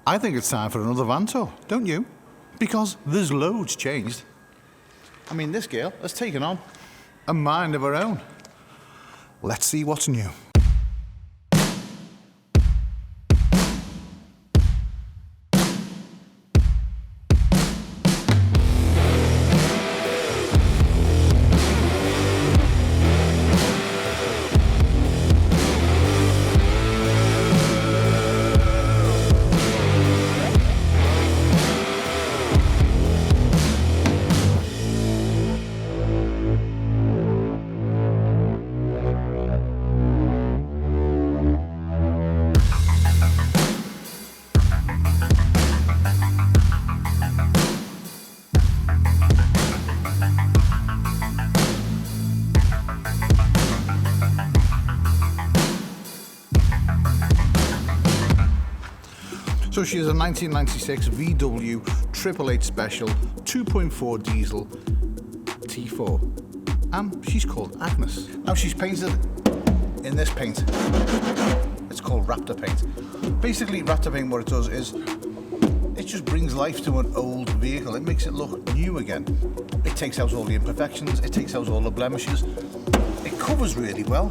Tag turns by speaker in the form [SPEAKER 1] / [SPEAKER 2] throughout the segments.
[SPEAKER 1] I think it's time for another van tour, don't you? Because there's loads changed. I mean, this girl has taken on a mind of her own. Let's see what's new. So she is a 1996 VW 888 Special 2.4 diesel T4, and she's called Agnes. Now she's painted in this paint. It's called Raptor paint. Basically, Raptor paint, what it does is it just brings life to an old vehicle. It makes it look new again. It takes out all the imperfections. It takes out all the blemishes. It covers really well,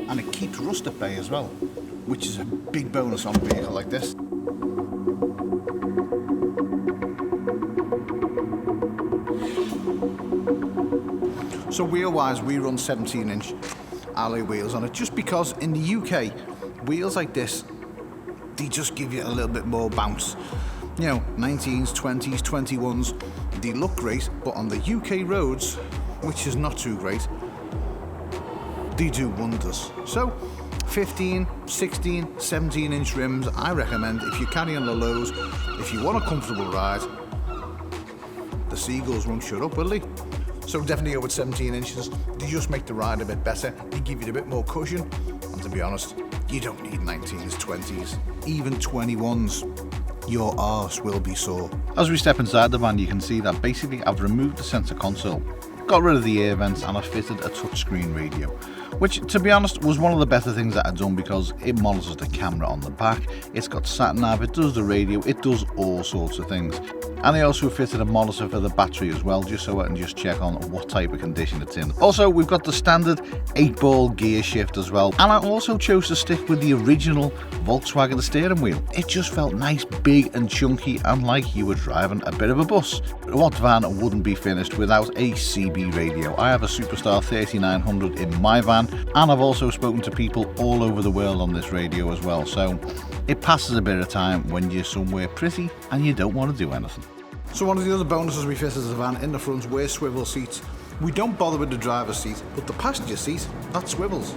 [SPEAKER 1] and it keeps rust at bay as well, which is a big bonus on a vehicle like this. So wheel-wise, we run 17-inch alloy wheels on it, just because in the UK, wheels like this, they just give you a little bit more bounce. You know, 19s, 20s, 21s, they look great, but on the UK roads, which is not too great, they do wonders. So 15, 16, 17-inch rims, I recommend if you're carrying the lows, if you want a comfortable ride. The seagulls won't shut up, will they? So definitely go with 17 inches. They just make the ride a bit better. They give you a bit more cushion. And to be honest, you don't need 19s, 20s, even 21s. Your arse will be sore. As we step inside the van, you can see that basically I've removed the centre console, got rid of the air vents, and I've fitted a touchscreen radio, which, to be honest, was one of the better things that I'd done because it monitors the camera on the back, it's got sat nav, it does the radio, it does all sorts of things. And I also fitted a monitor for the battery as well, just so I can just check on what type of condition it's in. Also, we've got the standard 8-ball gear shift as well, and I also chose to stick with the original Volkswagen steering wheel. It just felt nice, big and chunky, and like you were driving a bit of a bus. What van wouldn't be finished without a CB radio? I have a Superstar 3900 in my van, and I've also spoken to people all over the world on this radio as well, so it passes a bit of time when you're somewhere pretty and you don't want to do anything. So one of the other bonuses we fitted to the van in the front were swivel seats. We don't bother with the driver's seat, but the passenger seat, that swivels.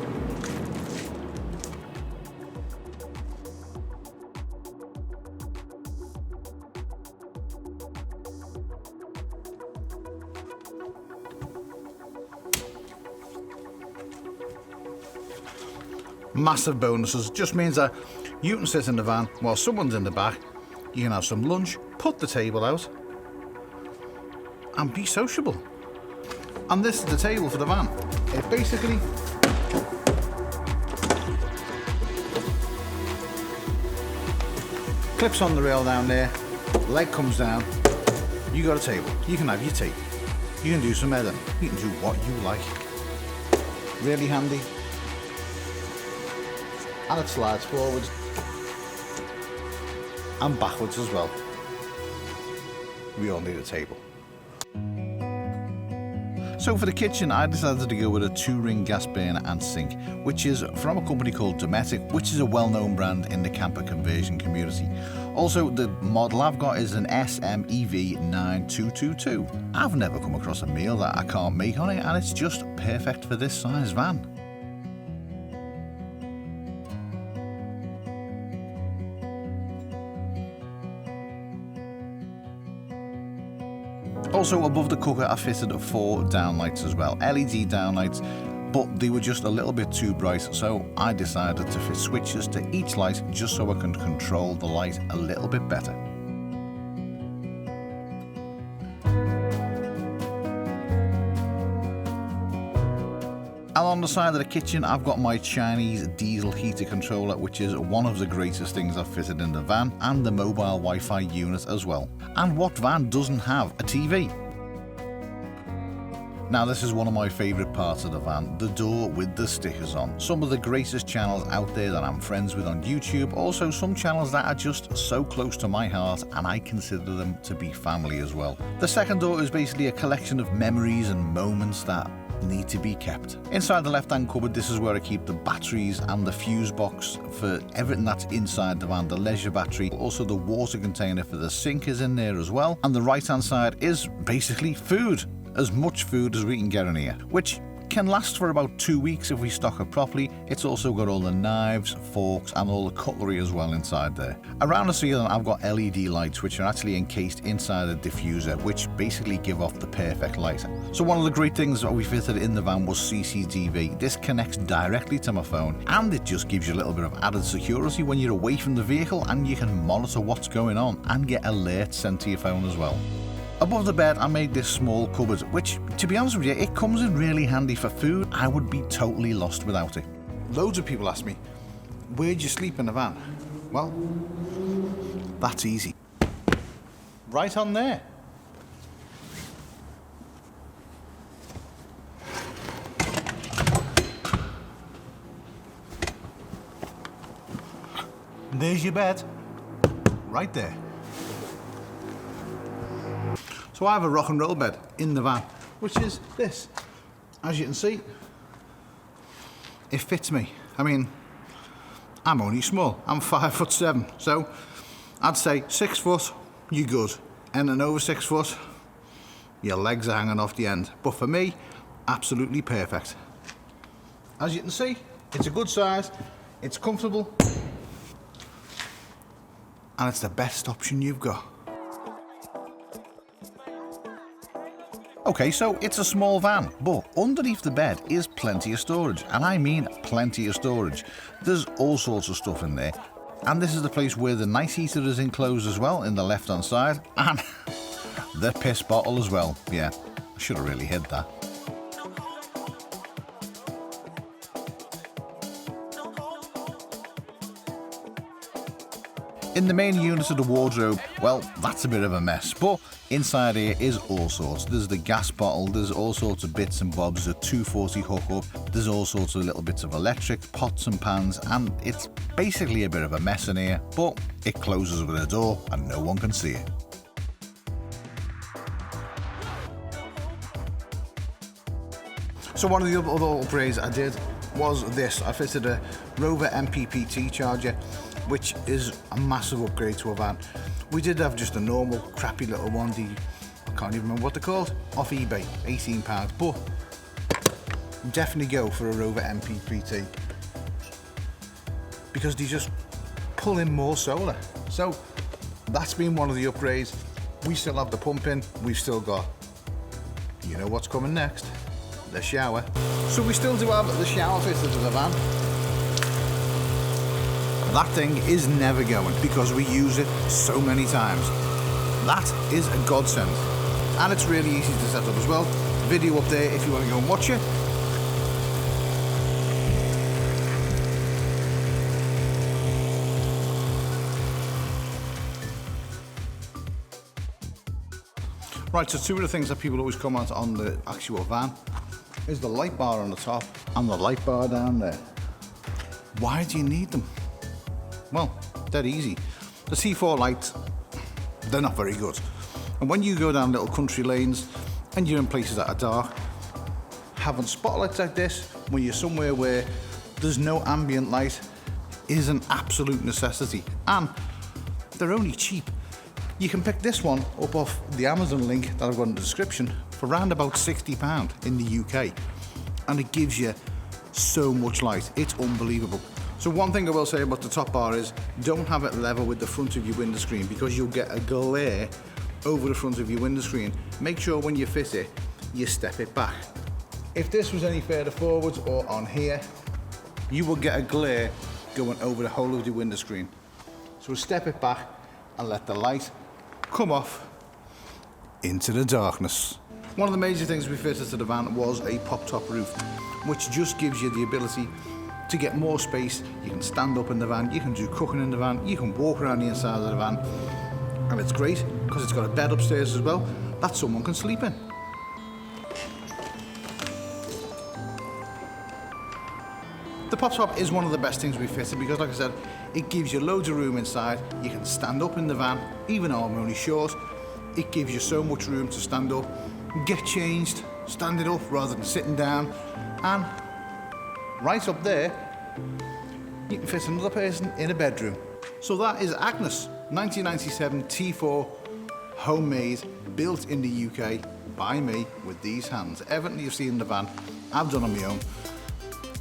[SPEAKER 1] Massive bonuses, just means that you can sit in the van while someone's in the back, you can have some lunch, put the table out, and be sociable. And this is the table for the van. It basically clips on the rail down there, leg comes down, you got a table, you can have your tea, you can do some editing, you can do what you like. Really handy. And it slides forwards and backwards as well. We all need a table. So for the kitchen, I decided to go with a 2-ring gas burner and sink, which is from a company called Dometic, which is a well-known brand in the camper conversion community. Also, the model I've got is an SMEV 9222. I've never come across a meal that I can't make on it, and it's just perfect for this size van. Also, above the cooker I fitted 4 downlights as well, LED downlights, but they were just a little bit too bright, so I decided to fit switches to each light just so I can control the light a little bit better. on the side of the kitchen, I've got my Chinese diesel heater controller, which is one of the greatest things I've fitted in the van, and the mobile Wi-Fi unit as well. And what van doesn't have a TV? Now this is one of my favourite parts of the van, the door with the stickers on. Some of the greatest channels out there that I'm friends with on YouTube, also some channels that are just so close to my heart and I consider them to be family as well. The second door is basically a collection of memories and moments that need to be kept. Inside the left hand cupboard, this is where I keep the batteries and the fuse box for everything that's inside the van, the leisure battery, also the water container for the sink is in there as well. And the right hand side is basically food. As much food as we can get in here, which can last for about 2 weeks if we stock it properly. It's also got all the knives, forks and all the cutlery as well inside there. Around the ceiling I've got LED lights which are actually encased inside the diffuser, which basically give off the perfect light. So one of the great things that we fitted in the van was CCTV. This connects directly to my phone and it just gives you a little bit of added security when you're away from the vehicle, and you can monitor what's going on and get alerts sent to your phone as well. Above the bed I made this small cupboard, which, to be honest with you, it comes in really handy for food. I would be totally lost without it. Loads of people ask me, where'd you sleep in the van? Well, that's easy. Right on there. There's your bed, right there. So I have a rock and roll bed in the van, which is this. As you can see, it fits me. I mean, I'm only small, I'm 5'7", so I'd say 6 foot, you're good. Anything over 6 foot, your legs are hanging off the end. But for me, absolutely perfect. As you can see, it's a good size, it's comfortable, and it's the best option you've got. Okay, so it's a small van, but underneath the bed is plenty of storage, and I mean plenty of storage. There's all sorts of stuff in there, and this is the place where the nice heater is enclosed as well, in the left hand side, and the piss bottle as well. Yeah, I should have really hid that. In the main unit of the wardrobe, well, that's a bit of a mess, but inside here is all sorts. There's the gas bottle, there's all sorts of bits and bobs, a 240 hookup, there's all sorts of little bits of electric, pots and pans, and it's basically a bit of a mess in here, but it closes with a door and no one can see it. So one of the other upgrades I did was this. I fitted a Rover MPPT charger, which is a massive upgrade to a van. We did have just a normal crappy little one, I can't even remember what they're called, off eBay, £18, but definitely go for a Rover MPPT because they just pull in more solar. So that's been one of the upgrades. We still have the pump in, we've still got, you know what's coming next, the shower. So we still do have the shower fitted to the van. That thing is never going because we use it so many times. That is a godsend. And it's really easy to set up as well. Video up there if you want to go and watch it. Right, so two of the things that people always comment on the actual van is the light bar on the top and the light bar down there. Why do you need them? Well, dead easy. The T4 lights, they're not very good. And when you go down little country lanes and you're in places that are dark, having spotlights like this when you're somewhere where there's no ambient light is an absolute necessity. And they're only cheap. You can pick this one up off the Amazon link that I've got in the description for around about £60 in the UK. And it gives you so much light, it's unbelievable. So one thing I will say about the top bar is don't have it level with the front of your window screen because you'll get a glare over the front of your window screen. Make sure when you fit it, you step it back. If this was any further forwards or on here, you will get a glare going over the whole of your window screen. So step it back and let the light come off into the darkness. One of the major things we fitted to the van was a pop-top roof. which just gives you the ability to get more space. You can stand up in the van, you can do cooking in the van, you can walk around the inside of the van, and it's great because it's got a bed upstairs as well that someone can sleep in. The pop top is one of the best things we've fitted because, like I said, it gives you loads of room inside. You can stand up in the van, even though I'm only short. It gives you so much room to stand up, get changed, standing up rather than sitting down, and right up there, you can fit another person in a bedroom. So that is Agnes 1997 T4, homemade, built in the UK by me with these hands. Everything you've seen in the van, I've done on my own.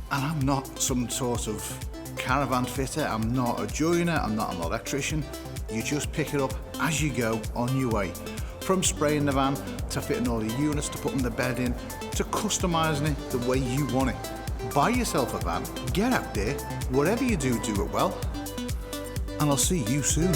[SPEAKER 1] And I'm not some sort of caravan fitter, I'm not a joiner, I'm not an electrician. You just pick it up as you go on your way. From spraying the van, to fitting all the units, to putting the bed in, to customising it the way you want it. Buy yourself a van, get out there, whatever you do, do it well. And I'll see you soon.